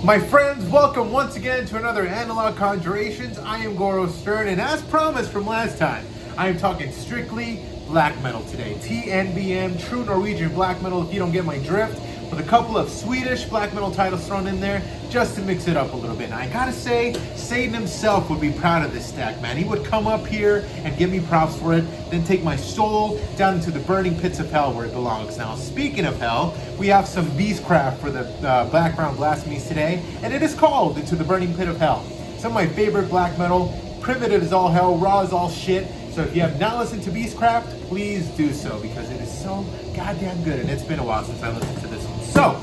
My friends, welcome once again to another Analog Conjurations. I am Goro Stern, and as promised from last time, I am talking strictly black metal today. TNBM, true Norwegian black metal, if you don't get my drift, with a couple of Swedish black metal titles thrown in there, just to mix it up a little bit. And I gotta say, Satan himself would be proud of this stack, man. He would come up here and give me props for it, then take my soul down into the burning pits of hell where it belongs. Now, speaking of hell, we have some beastcraft for the background blasphemous today, and it is called Into the Burning Pit of Hell. Some of my favorite black metal, primitive as all hell, raw as all shit. So if you have not listened to Beastcraft, please do so, because it is so goddamn good, and it's been a while since I listened to this one. So,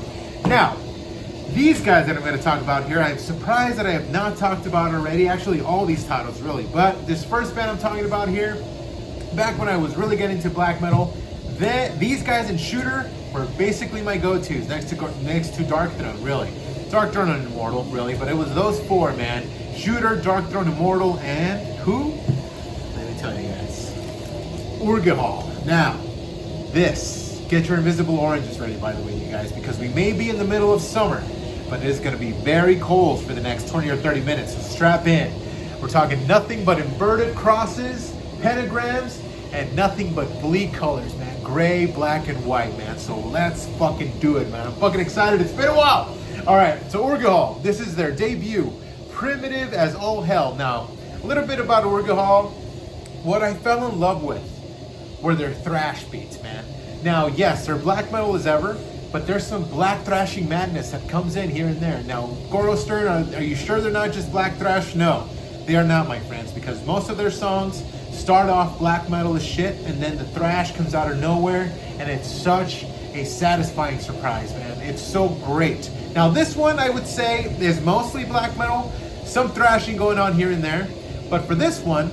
now, these guys that I'm going to talk about here, I'm surprised that I have not talked about already. Actually, all these titles, really. But this first band I'm talking about here, back when I was really getting into black metal, these guys in Shooter were basically my go-tos, next to Dark Throne, really. Dark Throne and Immortal, really, but it was those four, man. Shooter, Dark Throne, Immortal, and who? Let me tell you guys. Urgehall. Now, get your invisible oranges ready, by the way, you guys, because we may be in the middle of summer, but it is going to be very cold for the next 20 or 30 minutes, so strap in. We're talking nothing but inverted crosses, pentagrams, and nothing but bleak colors, man. Gray, black, and white, man. So let's fucking do it, man. I'm fucking excited. It's been a while. All right, so Urgehall. This is their debut. Primitive as all hell. Now, a little bit about Urgehall. What I fell in love with were their thrash beats, man. Now, yes, they're black metal as ever, but there's some black thrashing madness that comes in here and there. Now, Goro Stern, are you sure they're not just black thrash? No, they are not, my friends, because most of their songs start off black metal as shit, and then the thrash comes out of nowhere, and it's such a satisfying surprise, man. It's so great. Now, this one, I would say, is mostly black metal, some thrashing going on here and there, but for this one,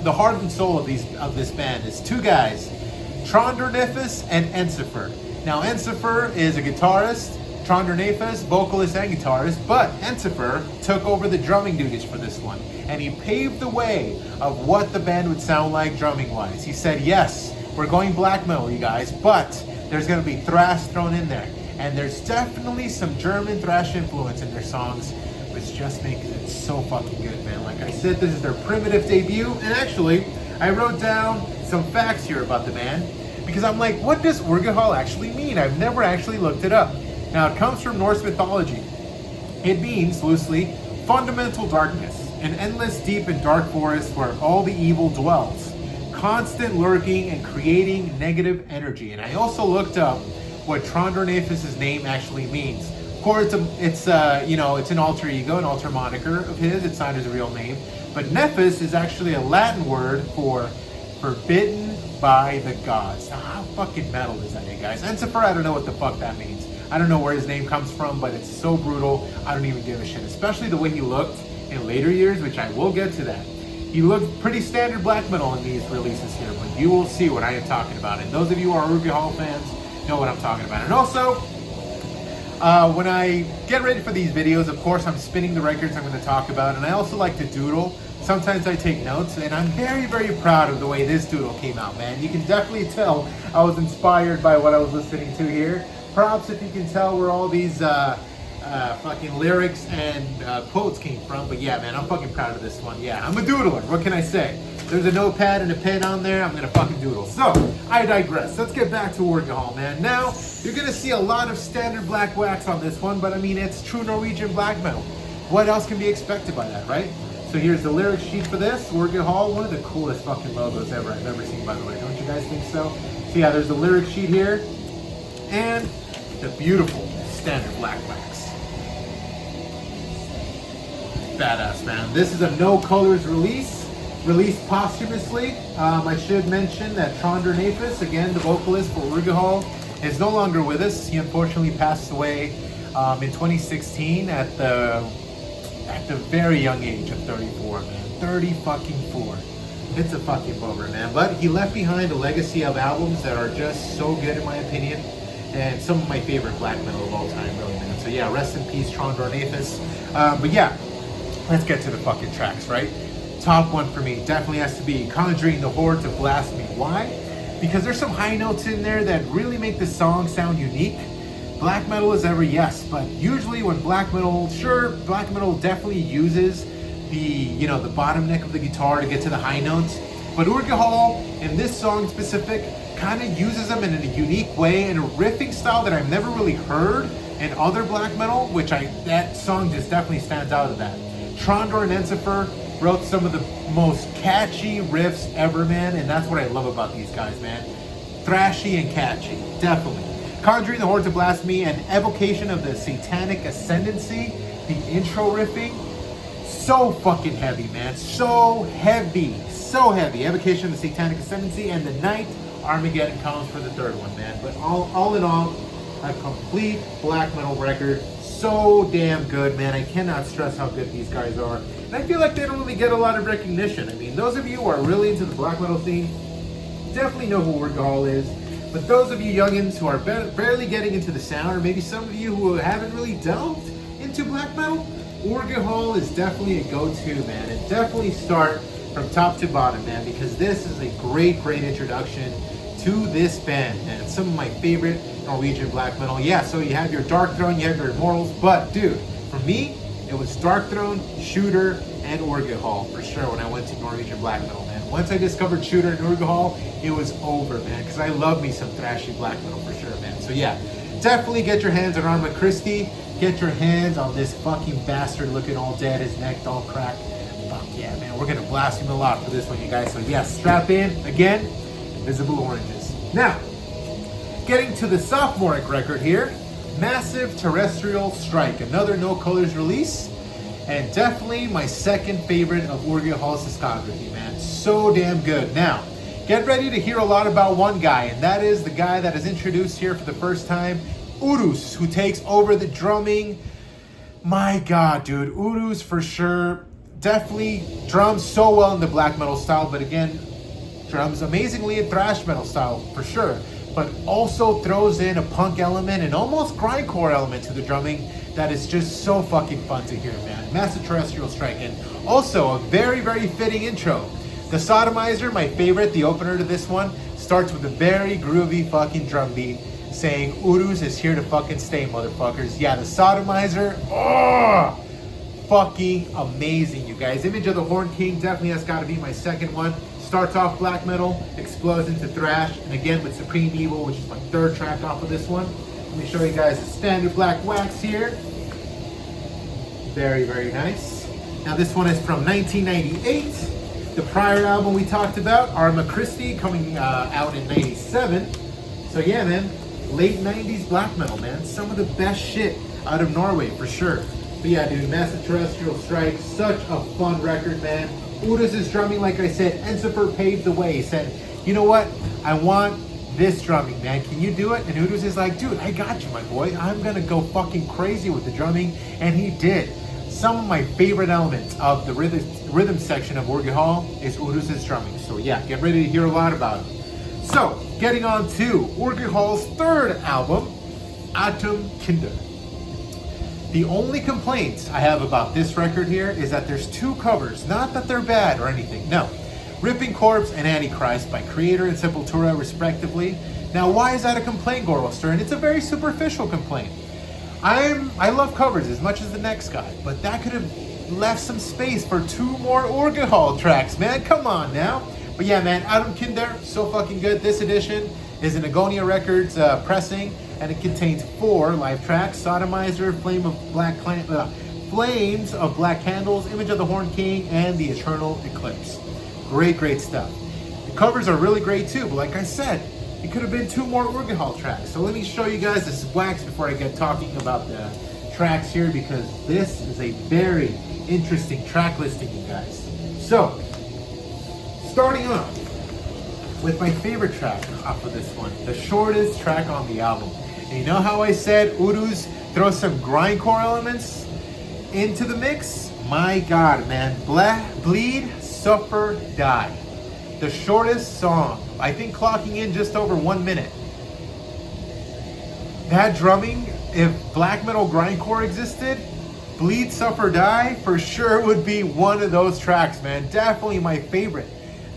the heart and soul of this band is two guys, Conjurations and Ensifer. Now, Ensifer is a guitarist, Conjurations, vocalist and guitarist, but Ensifer took over the drumming duties for this one, and he paved the way of what the band would sound like drumming-wise. He said, yes, we're going black metal, you guys, but there's going to be thrash thrown in there, and there's definitely some German thrash influence in their songs, which just makes it so fucking good, man. Like I said, this is their primitive debut, and actually, I wrote down some facts here about the band, because I'm like, what does Urgehall actually mean? I've never actually looked it up. Now, it comes from Norse mythology. It means, loosely, fundamental darkness, an endless, deep and dark forest where all the evil dwells, constant lurking and creating negative energy. And I also looked up what Conjurations' name actually means. Of course, it's an alter ego, an alter moniker of his. It's not his real name. But Nephis is actually a Latin word for forbidden by the gods. Now, how fucking metal is that, guys? Ensifer, I don't know what the fuck that means. I don't know where his name comes from, but it's so brutal, I don't even give a shit. Especially the way he looked in later years, which I will get to that. He looked pretty standard black metal in these releases here, but you will see what I am talking about. And those of you who are Urgehall fans know what I'm talking about. And also, when I get ready for these videos, of course, I'm spinning the records I'm going to talk about, and I also like to doodle. Sometimes I take notes, and I'm very, very proud of the way this doodle came out, man. You can definitely tell I was inspired by what I was listening to here. Props if you can tell where all these fucking lyrics and quotes came from. But yeah, man, I'm fucking proud of this one. Yeah, I'm a doodler. What can I say? There's a notepad and a pen on there. I'm gonna fucking doodle. So, I digress. Let's get back to Urgehall, man. Now, you're gonna see a lot of standard black wax on this one, but I mean, it's true Norwegian black metal. What else can be expected by that, right? So here's the lyric sheet for this. Urgehall, one of the coolest fucking logos I've ever seen, by the way. Don't you guys think so? So yeah, there's the lyric sheet here, and the beautiful standard black wax. Badass, man. This is a no colors released posthumously. I should mention that Conjurations, again, the vocalist for Urgehall, is no longer with us. He unfortunately passed away in 2016 at the very young age of 34, man. 30 fucking 4. It's a fucking bummer, man. But he left behind a legacy of albums that are just so good, in my opinion, and some of my favorite black metal of all time, really, man. So yeah, rest in peace, Conjurations. But yeah, let's get to the fucking tracks, right? Top one for me definitely has to be Conjuring the Hordes of Blasphemy. Why? Because there's some high notes in there that really make the song sound unique. black metal as ever, yes, but usually when black metal, sure, black metal definitely uses the bottom neck of the guitar to get to the high notes, but Urgehall in this song specific kind of uses them in a unique way, in a riffing style that I've never really heard in other black metal, that song just definitely stands out of that. Trondor and Ensifer wrote some of the most catchy riffs ever, man, and that's what I love about these guys, man. Thrashy and catchy, definitely. Conjuring the Hordes of Blasphemy, an evocation of the satanic ascendancy, the intro riffing, so fucking heavy, man, so heavy. Evocation of the satanic ascendancy, and the night Armageddon comes for the third one, man. But all in all, a complete black metal record. So damn good, man. I cannot stress how good these guys are. And I feel like they don't really get a lot of recognition. I mean, those of you who are really into the black metal scene definitely know who Urgehall is. But those of you youngins who are barely getting into the sound, or maybe some of you who haven't really delved into black metal, Urgehall is definitely a go-to, man. And definitely start from top to bottom, man, because this is a great introduction to this band, and some of my favorite Norwegian black metal. Yeah, so you have your Dark Throne, you have your Immortals, but dude, for me, it was Dark Throne, Shooter, and Urgehall for sure when I went to Norwegian black metal, man. Once I discovered Shooter and Urgehall, it was over, man, because I love me some thrashy black metal for sure, man. So yeah, definitely get your hands on Arma Christi, get your hands on this fucking bastard looking all dead, his neck all cracked. Fuck yeah, man, we're gonna blast him a lot for this one, you guys. So yeah, strap in, again, Invisible Oranges. Now, getting to the sophomoric record here, Massive Terrestrial Strike, another No Colors release, and definitely my second favorite of Urgehall's discography, man. So damn good. Now, get ready to hear a lot about one guy, and that is the guy that is introduced here for the first time, Urus, who takes over the drumming. My God, dude, Urus for sure. Definitely drums so well in the black metal style, but again, drums amazingly in thrash metal style for sure, but also throws in a punk element and almost grindcore element to the drumming that is just so fucking fun to hear, man. Massive Terrestrial Strike, and also a very fitting intro. The Sodomizer, my favorite, the opener to this one, starts with a very groovy fucking drum beat saying Urus is here to fucking stay, motherfuckers. Yeah, the Sodomizer, oh, fucking amazing, you guys. Image of the Horn King definitely has got to be my second one. Starts off black metal, explodes into thrash, and again with Supreme Evil, which is my third track off of this one. Let me show you guys the standard black wax here. Very nice. Now this one is from 1998. The prior album we talked about, Arma Christi, coming out in 97. So yeah, man, late 90s black metal, man. Some of the best shit out of Norway, for sure. But yeah, dude, Massive Terrestrial Strike, such a fun record, man. Urus is drumming, like I said. Ensifer paved the way. He said, you know what? I want this drumming, man. Can you do it? And Urus is like, dude, I got you, my boy. I'm going to go fucking crazy with the drumming. And he did. Some of my favorite elements of the rhythm section of Urgehall is Urus' drumming. So yeah, get ready to hear a lot about it. So, getting on to Urgehall's third album, Atom Kinder. The only complaint I have about this record here is that there's two covers. Not that they're bad or anything, no. Ripping Corpse and Antichrist by Creator and Sepultura respectively. Now why is that a complaint, Goro Stern? It's a very superficial complaint. I love covers as much as the next guy, but that could have left some space for two more Urgehall tracks, man. Come on now. But yeah, man, Atom Kinder, so fucking good. This edition is an Agonia Records pressing, and it contains 4 live tracks: Sodomizer, Flames of Black Candles, Image of the Horn King, and The Eternal Eclipse. Great stuff. The covers are really great too, but like I said, it could have been 2 more Urgehall tracks. So let me show you guys this wax before I get talking about the tracks here, because this is a very interesting track listing, you guys. So, starting off with my favorite track off of this one, the shortest track on the album. And you know how I said Urus throws some grindcore elements into the mix? My God, man. Bleed, Suffer, Die. The shortest song. I think clocking in just over 1 minute. That drumming, if black metal grindcore existed, Bleed, Suffer, Die for sure would be one of those tracks, man. Definitely my favorite.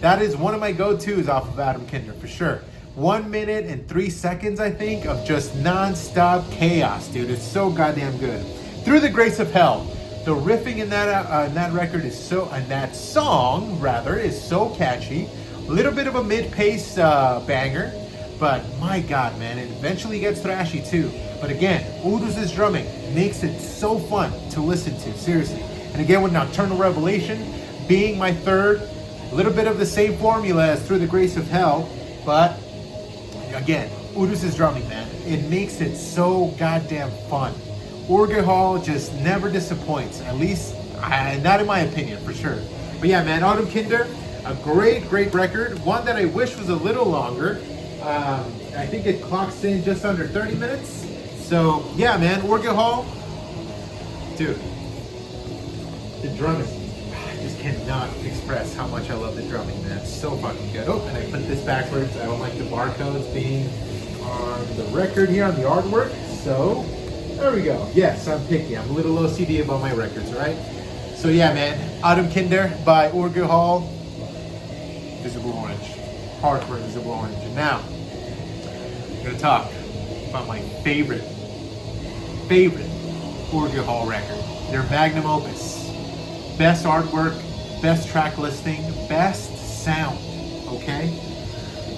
That is one of my go-tos off of Atom Kinder, for sure. 1 minute and 3 seconds, I think, of just non-stop chaos, dude. It's so goddamn good. Through the Grace of Hell. The riffing in that record is so, and that song rather, is so catchy. A little bit of a mid-pace banger, but my God, man, it eventually gets thrashy too. But again, Urus's drumming makes it so fun to listen to, seriously. And again, with Nocturnal Revelation being my third, a little bit of the same formula as Through the Grace of Hell, but again, Urus's drumming, man, it makes it so goddamn fun. Orgel just never disappoints, at least not in my opinion, for sure. But yeah, man, Autumn Kinder, a great record. One that I wish was a little longer. I think it clocks in just under 30 minutes. So yeah, man, Orgel, dude, the drumming. I just cannot express how much I love the drumming, man. It's so fucking good. Oh, and I put this backwards. I don't like the barcodes being on the record here on the artwork. So there we go. Yes, I'm picky. I'm a little OCD about my records, right? So yeah, man, Autumn Kinder by Orgel, Visible Orange, hardcore Visible Orange. And now, I'm gonna talk about my favorite Orgel record. Their magnum opus. Best artwork, best track listing, best sound, okay?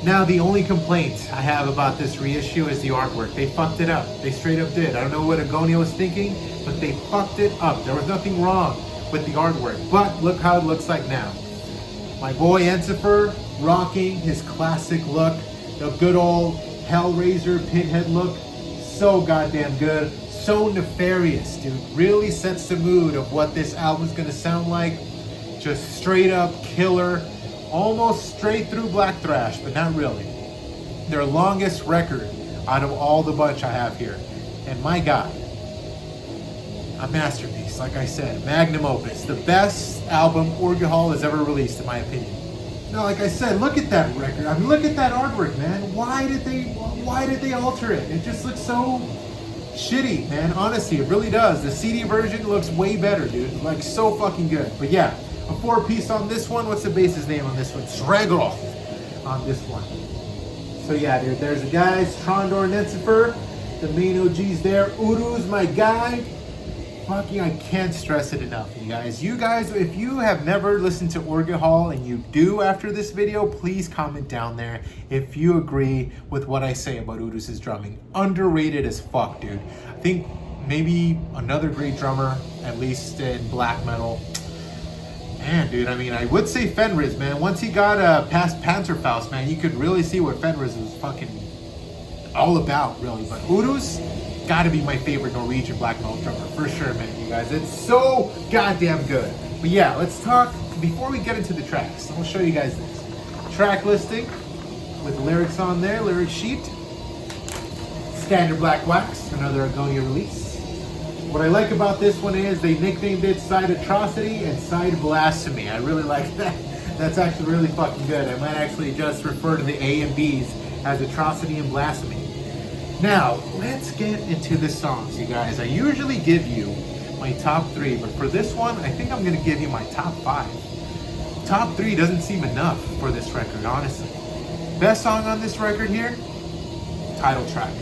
Now, the only complaint I have about this reissue is the artwork. They fucked it up. They straight up did. I don't know what Agonia was thinking, but they fucked it up. There was nothing wrong with the artwork, but look how it looks like now. My boy Ensifer rocking his classic look, the good old Hellraiser pinhead look. So goddamn good. So nefarious, dude. Really sets the mood of what this album's gonna sound like. Just straight up killer. Almost straight through black thrash, but not really. Their longest record out of all the bunch I have here. And my God, a masterpiece, like I said, magnum opus. The best album Orgel has ever released, in my opinion. Now, like I said, look at that record. I mean, look at that artwork, man. Why did they alter it? It just looks so shitty, man. Honestly, it really does. The CD version looks way better, dude. Like, so fucking good. But yeah, a 4-piece on this one. What's the bass's name on this one? Sregroth on this one. So yeah, dude, there's the guys, Trondor and Ensifer, the main OGs there. Urus, my guy. Fucking, I can't stress it enough, you guys. You guys, if you have never listened to Orgel and you do after this video, please comment down there if you agree with what I say about Urus's drumming. Underrated as fuck, dude. I think maybe another great drummer, at least in black metal. Man, dude, I mean, I would say Fenriz, man. Once he got past Panzerfaust, man, you could really see what Fenriz was fucking all about, really. But Urus, gotta be my favorite Norwegian black metal drummer, for sure, man, you guys. It's so goddamn good. But yeah, let's talk, before we get into the tracks, I'll show you guys this. Track listing with lyrics on there, lyric sheet. Standard Black Wax, another Agonia release. What I like about this one is they nicknamed it Side Atrocity and Side Blasphemy. I really like that. That's actually really fucking good. I might actually just refer to the A and B's as Atrocity and Blasphemy. Now, let's get into the songs, you guys. I usually give you my top 3, but for this one, I think I'm gonna give you my top 5. Top 3 doesn't seem enough for this record, honestly. Best song on this record here, title track,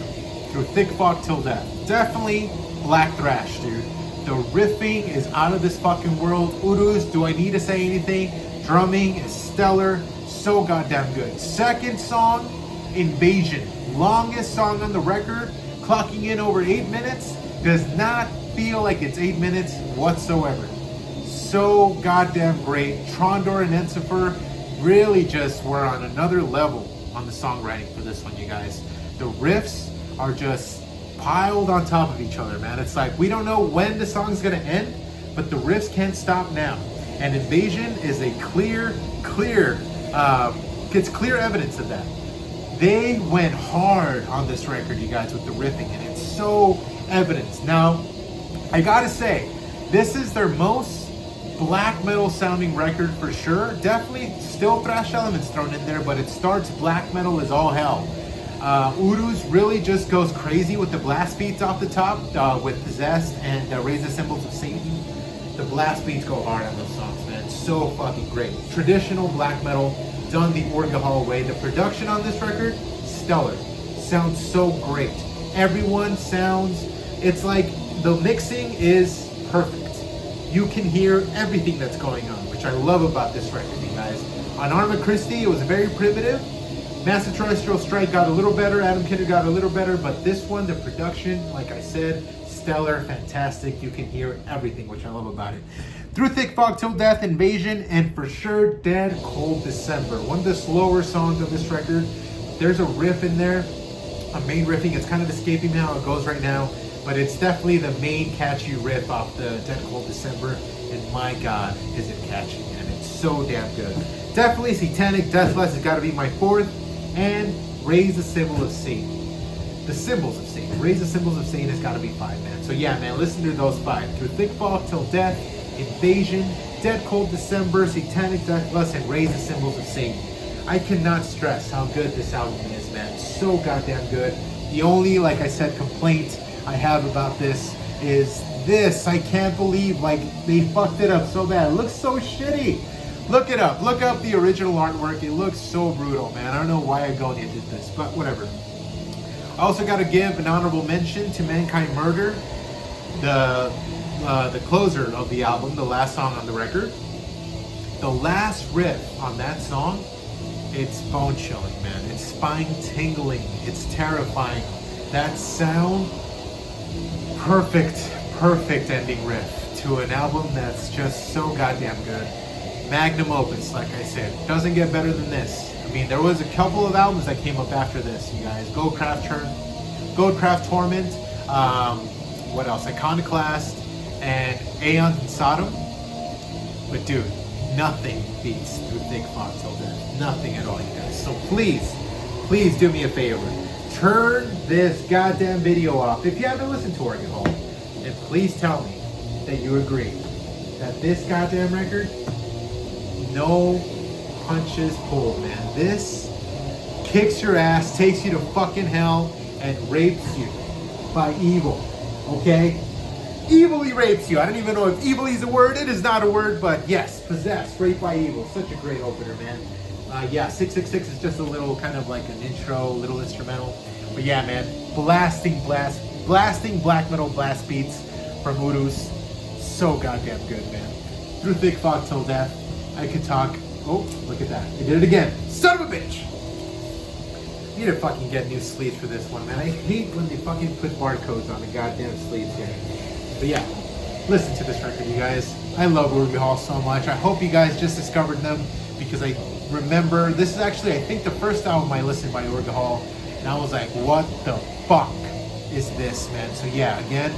Through Thick Fog Till Death. Definitely black thrash, dude. The riffing is out of this fucking world. Urus, do I need to say anything? Drumming is stellar, so goddamn good. Second song, Invasion. Longest song on the record, clocking in over 8 minutes. Does not feel like it's 8 minutes whatsoever. So goddamn great. Trondor and Ensifer really just were on another level on the songwriting for this one, you guys. The riffs are just piled on top of each other, man. It's like we don't know when the song's gonna end, but the riffs can't stop now. And Invasion is a gets clear evidence of that. They went hard on this record, you guys, with the riffing, and it's so evident. Now, I gotta say, this is their most black metal sounding record for sure. Definitely still thrash elements thrown in there, but it starts black metal as all hell. Urus really just goes crazy with the blast beats off the top, with Possessed and Raise the Symbols of Satan. The blast beats go hard on those songs, man. So fucking great. Traditional black metal, done the Orgel way. The production on this record, stellar. Sounds so great. Everyone sounds, it's like the mixing is perfect. You can hear everything that's going on, which I love about this record, you guys. On Arma Christi, it was very primitive. Master Terrestrial Strike got a little better, Adam Kinder got a little better, but this one, the production, like I said, stellar, fantastic. You can hear everything, which I love about it. Through Thick Fog Till Death, Invasion, and for sure, Dead Cold December. One of the slower songs of this record. There's a riff in there, a main riffing. It's kind of escaping me how it goes right now, but it's definitely the main catchy riff off the Dead Cold December, and my God, is it catchy, man. It's so damn good. Definitely Satanic Deathless has got to be my fourth, and Raise the Symbol of Satan. The Symbols of Satan. Raise the Symbols of Satan has got to be 5, man. So yeah, man, listen to those 5. Through Thick Fog Till Death, Invasion, Dead Cold December, Satanic Deathless, and Raise the Symbols of Satan. I cannot stress how good this album is, man. So goddamn good. The only, like I said, complaint I have about this is this. I can't believe, like, they fucked it up so bad. It looks so shitty. Look it up. Look up the original artwork. It looks so brutal, man. I don't know why Agonia did this, but whatever. I also got to give an honorable mention to Mankind Murder, the closer of the album, the last song on the record. The last riff on that song, it's bone chilling, man. It's spine tingling. It's terrifying. That sound, perfect ending riff to an album that's just so goddamn good. Magnum opus, like I said. Doesn't get better than this. I mean, there was a couple of albums that came up after this, you guys. Goldcraft Torment, what else? Iconoclast, and Aeons and Sodom. But dude, nothing beats Through Thick Fog Till Death. Nothing at all, you guys. So please do me a favor. Turn this goddamn video off if you haven't listened to Organ Hall. And please tell me that you agree that this goddamn record, no punches pulled, man. This kicks your ass, takes you to fucking hell, and rapes you by evil. Okay? Evilly rapes you. I don't even know if evilly is a word. It is not a word, but yes, possessed, raped by evil. Such a great opener, man. Yeah, 666 is just a little kind of like an intro, little instrumental. But yeah, man, blasting black metal blast beats from Urus. So goddamn good, man. Through Thick Fog Till Death. I could talk. Oh, look at that. I did it again. Son of a bitch! I need to fucking get new sleeves for this one, man. I hate when they fucking put barcodes on the goddamn sleeves here. But yeah, listen to this record, you guys. I love Organ Hall so much. I hope you guys just discovered them, because I remember this is actually, I think, the first album I listened by Organ Hall, and I was like, what the fuck is this, man? So yeah, again,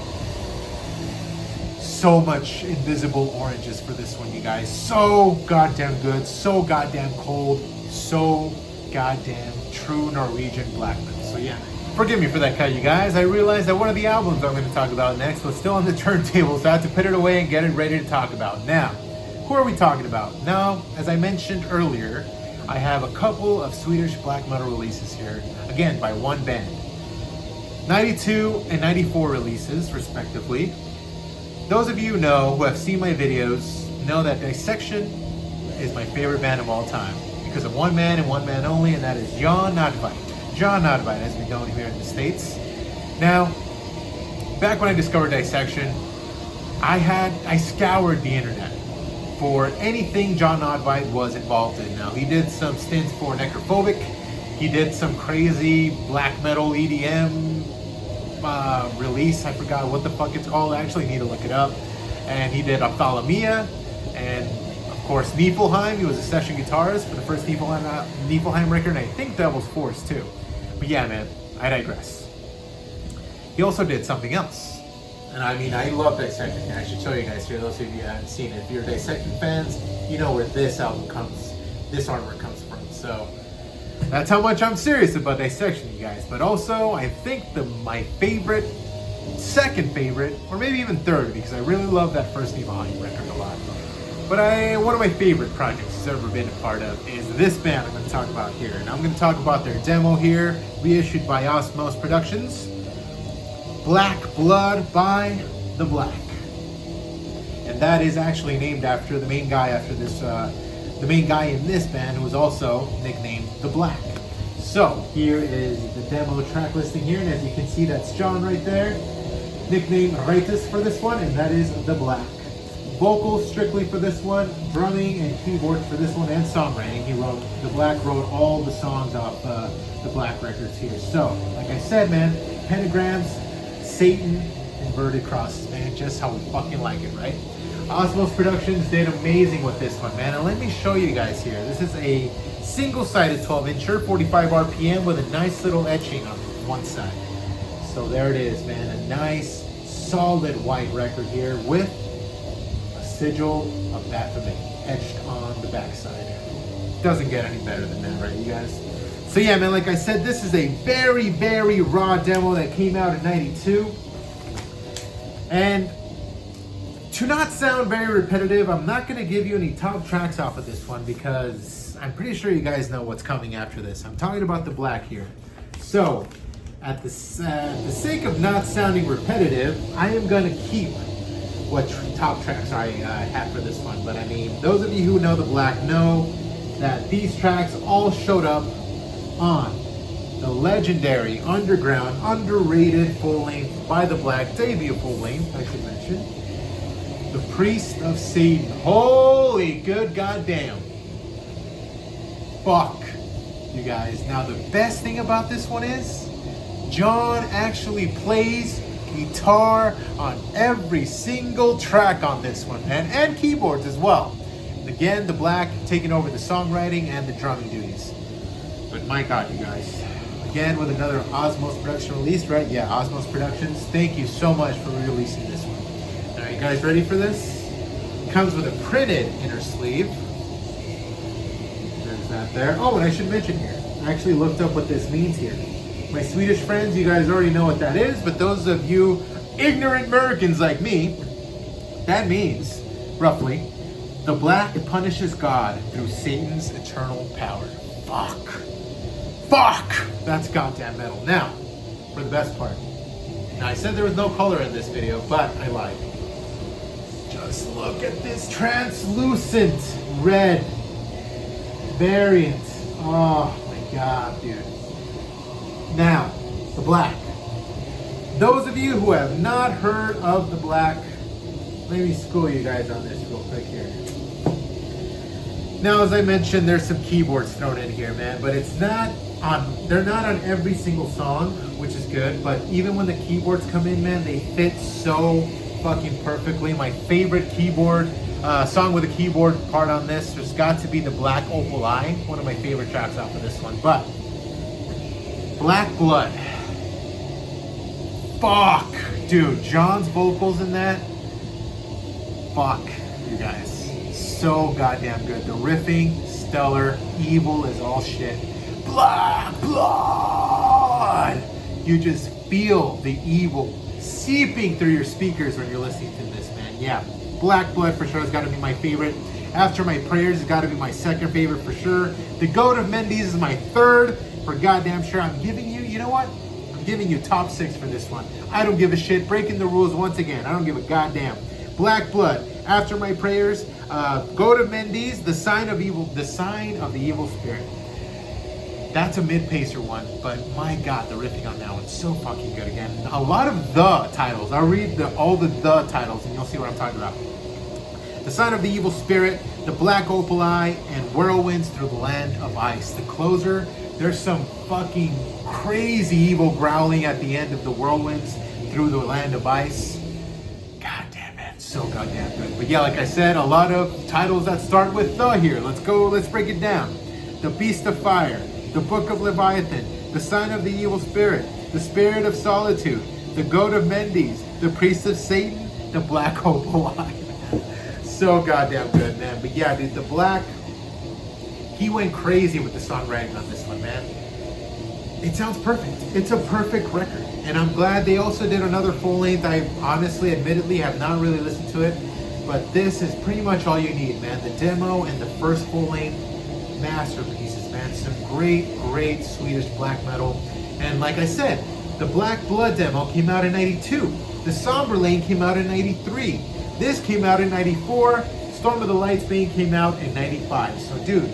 so much invisible oranges for this one, you guys. So goddamn good, so goddamn cold, so goddamn true Norwegian black metal. So yeah, forgive me for that cut, you guys. I realized that one of the albums I'm going to talk about next was still on the turntable, so I had to put it away and get it ready to talk about. Now, who are we talking about? Now, as I mentioned earlier, I have a couple of Swedish black metal releases here, again, by one band. 92 and 94 releases, respectively. Those of you who have seen my videos know that Dissection is my favorite band of all time, because of one man and one man only, and that is Jan Nordveit. Jan Nordveit, as we know him here in the States. Now, back when I discovered Dissection, I scoured the internet for anything Jan Nordveit was involved in. Now, he did some stints for Necrophobic. He did some crazy black metal EDM release. I forgot what the fuck it's called. I actually need to look it up. And he did Ophthalmia, and of course Niflheim. He was a session guitarist for the first Niflheim record, and I think Devil's Force too. But yeah, man, I digress. He also did something else, and I mean, I love Dissection. I should show you guys here. Those of you who haven't seen it, if you're Dissection fans, you know where this album comes, this artwork comes from. So that's how much I'm serious about Dissection, you guys. But also, I think my favorite, second favorite, or maybe even third, because I really love that first Niflheim record a lot. But one of my favorite projects I've ever been a part of is this band I'm going to talk about here. And I'm going to talk about their demo here, reissued by Osmos Productions. Black Blood by the Black. And that is actually named after the main guy in this band, who was also nicknamed The Black. So here is the demo track listing here, and as you can see, that's John right there. Nickname Raitis for this one, and that is The Black. Vocals strictly for this one, drumming and keyboards for this one, and songwriting. The Black wrote all the songs off the Black records here. So, like I said, man, pentagrams, Satan, inverted crosses, man, just how we fucking like it, right? Osmos Productions did amazing with this one, man, and let me show you guys here. This is a single-sided 12-incher, 45 RPM with a nice little etching on one side. So there it is, man, a nice, solid white record here with a sigil of blasphemy etched on the backside. Doesn't get any better than that, right, you guys? So yeah, man, like I said, this is a very, very raw demo that came out in '92. And to not sound very repetitive, I'm not going to give you any top tracks off of this one because I'm pretty sure you guys know what's coming after this. I'm talking about The Black here. So, at the sake of not sounding repetitive, I am going to keep what top tracks I have for this one. But I mean, those of you who know The Black know that these tracks all showed up on the legendary, underground, underrated full-length by The Black, debut full-length, I should mention, The Priest of Satan. Holy good goddamn. Fuck, you guys. Now, the best thing about this one is John actually plays guitar on every single track on this one, and keyboards as well. Again, The Black taking over the songwriting and the drumming duties. But my God, you guys. Again, with another Osmos production release, right? Yeah, Osmos Productions. Thank you so much for releasing this one. Are you guys ready for this? It comes with a printed inner sleeve. There's that there. Oh, and I should mention here, I actually looked up what this means here. My Swedish friends, you guys already know what that is, but those of you ignorant Americans like me, that means, roughly, The Black punishes God through Satan's eternal power. Fuck. That's goddamn metal. Now, for the best part. Now, I said there was no color in this video, but I lied. Just look at this translucent red variant. Oh my God, dude. Now, The Black. Those of you who have not heard of The Black, let me school you guys on this real quick here. Now, as I mentioned, there's some keyboards thrown in here, man, but they're not on every single song, which is good, but even when the keyboards come in, man, they fit so fucking perfectly. My favorite keyboard song with a keyboard part on this, there's got to be The Black Opal Eye, one of my favorite tracks off of this one. But Black Blood, fuck, dude, John's vocals in that, fuck, you guys, so goddamn good. The riffing, stellar, evil is all shit. Black Blood, you just feel the evil seeping through your speakers when you're listening to this, man. Yeah, Black Blood for sure has got to be my favorite. After My Prayers has got to be my second favorite for sure. The Goat of Mendes is my third for goddamn sure. I'm giving you, you know what? I'm giving you top 6 for this one. I don't give a shit. Breaking the rules once again. I don't give a goddamn. Black Blood, After My Prayers, Goat of Mendes, The Sign of Evil, The Sign of the Evil Spirit. That's a mid-pacer one, but my God, the riffing on that one's so fucking good again. A lot of the titles. I'll read all the titles and you'll see what I'm talking about. The Sign of the Evil Spirit, The Black Opal Eye, and Whirlwinds Through the Land of Ice. The closer, there's some fucking crazy evil growling at the end of the Whirlwinds Through the Land of Ice. God damn it, so goddamn good. But yeah, like I said, a lot of titles that start with the here. Let's break it down. The Beast of Fire, The Book of Leviathan, The Sign of the Evil Spirit, The Spirit of Solitude, The Goat of Mendes, The Priest of Satan, The Black Opal Eye. So goddamn good, man. But yeah, dude, The Black, he went crazy with the songwriting on this one, man. It sounds perfect. It's a perfect record. And I'm glad they also did another full length. I honestly, admittedly, have not really listened to it. But this is pretty much all you need, man. The demo and the first full length, masterpieces, man. Some great Swedish black metal. And like I said, the Black Blood demo came out in '92. The Somber Lane came out in '93. This came out in '94. Storm of the Lightsbane came out in '95. So dude,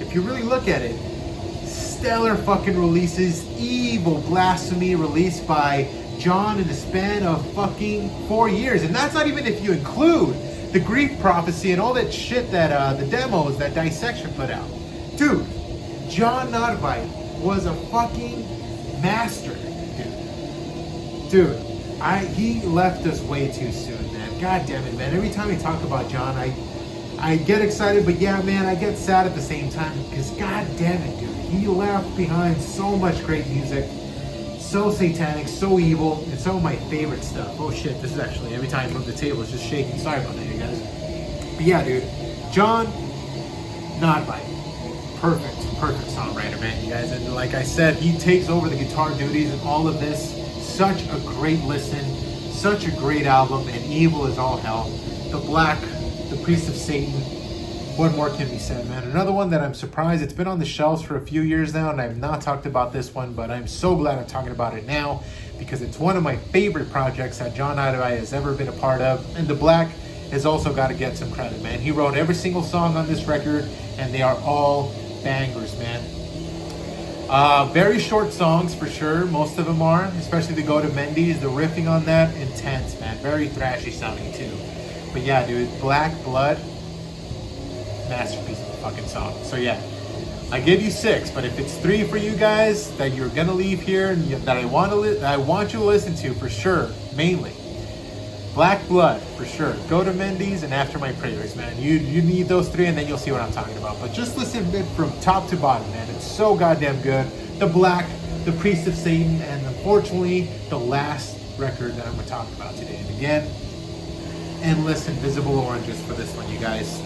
if you really look at it, stellar fucking releases. Evil Blasphemy released by John in the span of fucking 4 years. And that's not even if you include the Grief Prophecy and all that shit that the demos that Dissection put out. Dude, John Nodvite was a fucking master, dude. He left us way too soon, man. God damn it, man. Every time we talk about John, I get excited, but yeah, man, I get sad at the same time because god damn it, dude. He left behind so much great music, so satanic, so evil, and some of my favorite stuff. Oh shit, this is actually, every time I move the table, it's just shaking. Sorry about that, you guys. But yeah, dude, John Nodvite. Perfect songwriter, man, you guys. And like I said, he takes over the guitar duties and all of this. Such a great listen, such a great album, and evil is all hell. The Black, the Priest of Satan. What more can be said, man? Another one that I'm surprised, it's been on the shelves for a few years now, and I've not talked about this one, but I'm so glad I'm talking about it now because it's one of my favorite projects that John Nodvite has ever been a part of. And The Black has also got to get some credit, man. He wrote every single song on this record, and they are all bangers, man. Very short songs for sure. Most of them are, especially the Go to Mendy's. The riffing on that, intense, man. Very thrashy sounding too. But yeah, dude, Black Blood, masterpiece of a fucking song. So yeah, I give you 6, but if it's 3 for you guys that you're gonna leave here and that I want you to listen to for sure, mainly Black Blood for sure. Go to Mendy's and After My Prayers, man. You need those 3 and then you'll see what I'm talking about. But just listen to it from top to bottom, man. It's so goddamn good. The Black, the Priest of Satan, and unfortunately the last record that I'm gonna talk about today. And again, Endless Invisible Oranges for this one, you guys.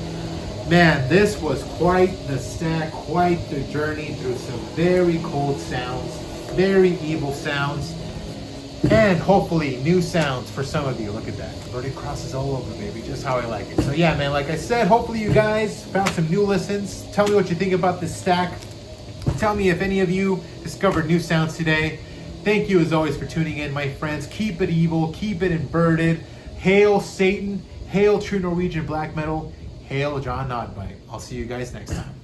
Man, this was quite the stack, quite the journey through some very cold sounds, very evil sounds, and hopefully new sounds for some of you. Look at that. Converted crosses all over, baby. Just how I like it. So yeah, man, like I said, hopefully you guys found some new listens. Tell me what you think about this stack. Tell me if any of you discovered new sounds today. Thank you as always for tuning in, my friends. Keep it evil. Keep it inverted. Hail Satan. Hail true Norwegian black metal. Hail John Nodvite. I'll see you guys next time.